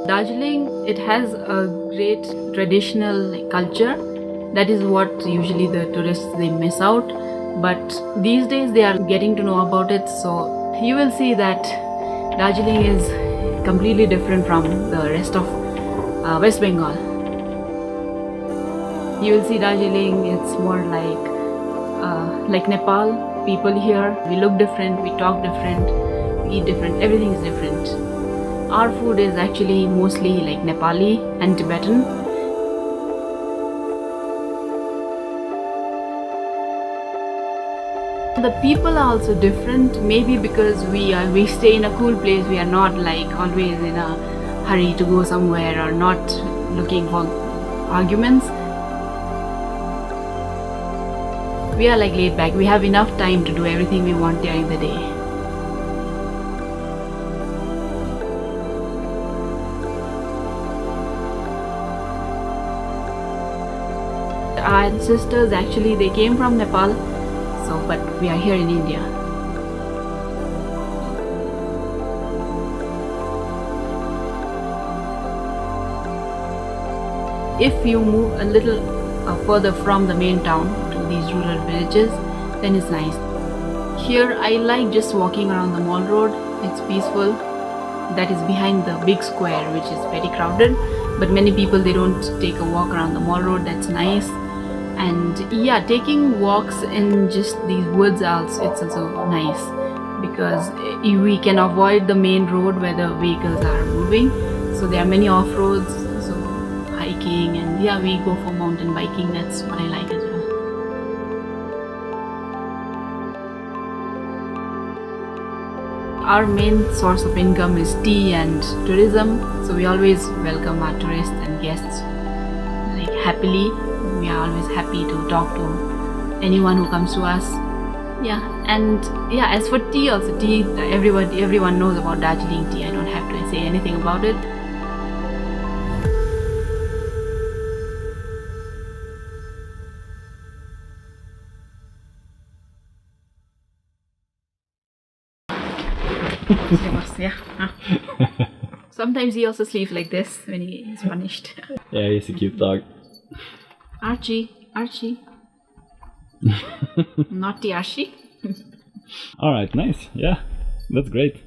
Darjeeling, it has a great traditional culture. That is what usually the tourists they miss out. But these days they are getting to know about it. So you will see that Darjeeling is completely different from the rest of West Bengal. You will see Darjeeling, it's more like Nepal. People here, we look different, we talk different, we eat different, everything is different. Our food is actually mostly like Nepali and Tibetan. The people are also different, maybe because we stay in a cool place. We are not like always in a hurry to go somewhere or not looking for arguments. We are like laid back. We have enough time to do everything we want during the day. Our ancestors actually they came from Nepal, so but we are here in India. If you move a little further from the main town to these rural villages, then it's nice. Here I like just walking around the mall road. It's peaceful. That is behind the big square, which is very crowded, but many people they don't take a walk around the mall road. That's nice. And yeah, taking walks in just these woods also, it's also nice because we can avoid the main road where the vehicles are moving. So there are many off-roads, so hiking, and yeah, we go for mountain biking. That's what I like as well. Our main source of income is tea and tourism, so we always welcome our tourists and guests like happily. We are always happy to talk to anyone who comes to us. Yeah, and yeah, as for tea also, tea, everyone knows about Darjeeling tea. I don't have to say anything about it. Yeah. Sometimes he also sleeps like this when he is punished. Yeah, he's a cute dog. Archie. Naughty Archie. Alright, nice. Yeah, that's great.